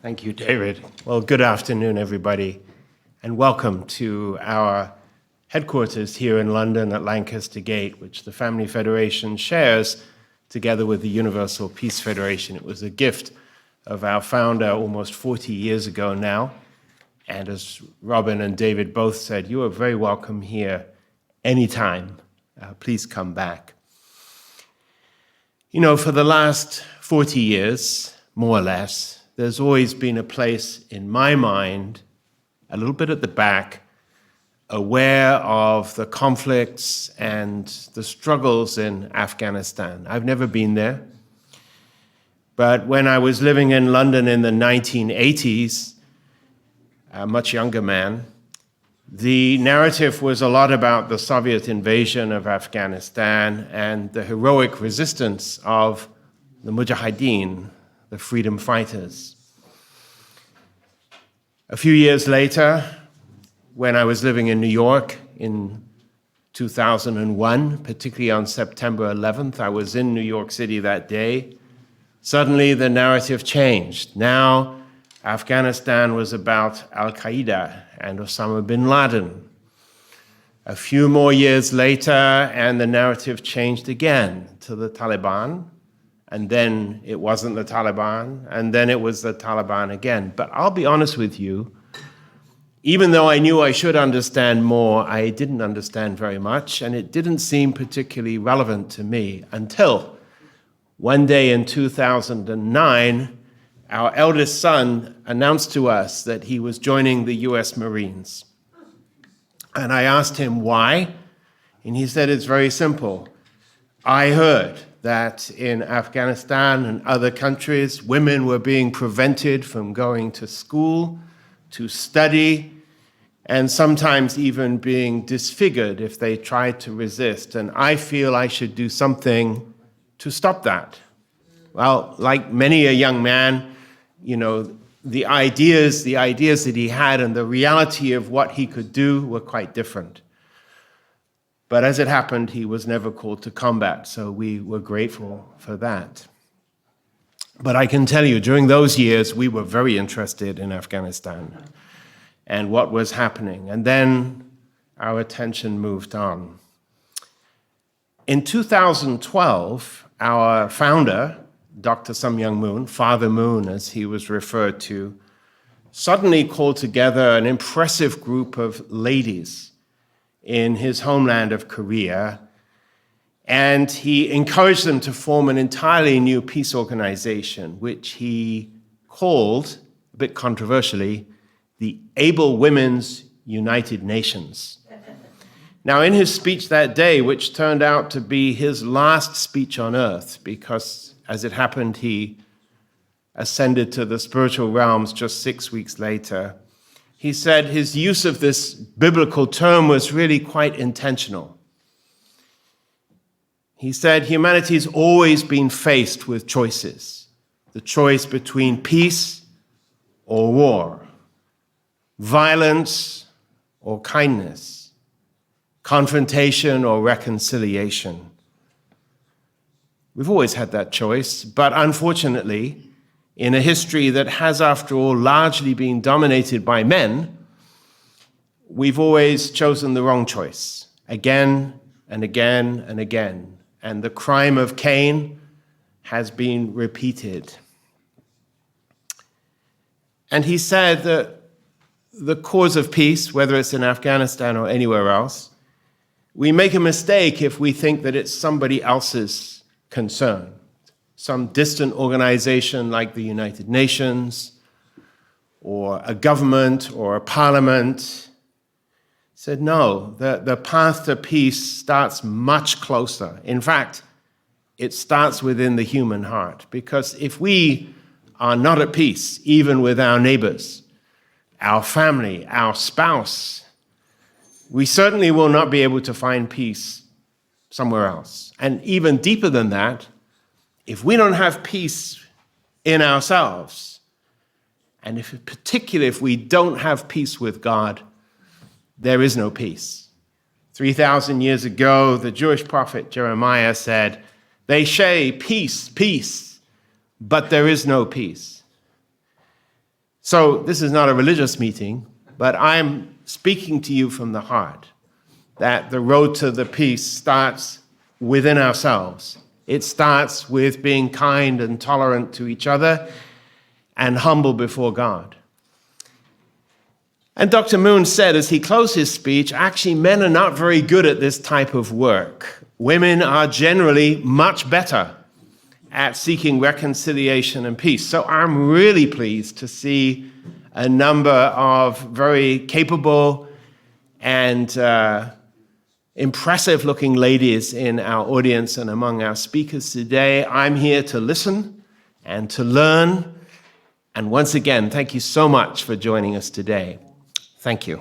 Thank you, David. Well, good afternoon, everybody, and welcome to our headquarters here in London at Lancaster Gate, which the Family Federation shares together with the Universal Peace Federation. It was a gift of our founder almost 40 years ago now, and as Robin and David both said, you are very welcome here anytime. Please come back. You know, for the last 40 years, more or less, there's always been a place in my mind, a little bit at the back, aware of the conflicts and the struggles in Afghanistan. I've never been there, but when I was living in London in the 1980s, a much younger man, the narrative was a lot about the Soviet invasion of Afghanistan and the heroic resistance of the Mujahideen, the freedom fighters. A few years later, when I was living in New York in 2001, particularly on September 11th, I was in New York City that day, suddenly the narrative changed. Now, Afghanistan was about Al-Qaeda and Osama bin Laden. A few more years later, and the narrative changed again to the Taliban, and then it wasn't the Taliban, and then it was the Taliban again. But I'll be honest with you, even though I knew I should understand more, I didn't understand very much, and it didn't seem particularly relevant to me until one day in 2009, our eldest son announced to us that he was joining the US Marines. And I asked him why, and he said it's very simple. I heard that in Afghanistan and other countries, women were being prevented from going to school, to study, and sometimes even being disfigured if they tried to resist. And I feel I should do something to stop that. Well, like many a young man, you know, the ideas that he had and the reality of what he could do were quite different. But as it happened, he was never called to combat, so we were grateful for that. But I can tell you, during those years, we were very interested in Afghanistan and what was happening. And then our attention moved on. In 2012, our founder, Dr. Sun Myung Moon, Father Moon as he was referred to, suddenly called together an impressive group of ladies in his homeland of Korea, and he encouraged them to form an entirely new peace organization, which he called, a bit controversially, the Able Women's United Nations. Now, in his speech that day, which turned out to be his last speech on earth, because as it happened, he ascended to the spiritual realms just 6 weeks later, he said his use of this biblical term was really quite intentional. He said humanity's always been faced with choices, the choice between peace or war, violence or kindness, confrontation or reconciliation. We've always had that choice, but unfortunately, in a history that has, after all, largely been dominated by men, we've always chosen the wrong choice, again and again and again. And the crime of Cain has been repeated. And he said that the cause of peace, whether it's in Afghanistan or anywhere else, we make a mistake if we think that it's somebody else's concern. Some distant organization like the United Nations, or a government, or a parliament, said no, the path to peace starts much closer. In fact, it starts within the human heart, because if we are not at peace, even with our neighbors, our family, our spouse, we certainly will not be able to find peace somewhere else. And even deeper than that, if we don't have peace in ourselves, and particularly if we don't have peace with God, there is no peace. 3,000 years ago, the Jewish prophet Jeremiah said, "They say peace, peace, but there is no peace." So this is not a religious meeting, but I'm speaking to you from the heart that the road to the peace starts within ourselves. It starts with being kind and tolerant to each other and humble before God. And Dr. Moon said as he closed his speech, actually, men are not very good at this type of work. Women are generally much better at seeking reconciliation and peace. So I'm really pleased to see a number of very capable and impressive-looking ladies in our audience and among our speakers today. I'm here to listen and to learn. And once again, thank you so much for joining us today. Thank you.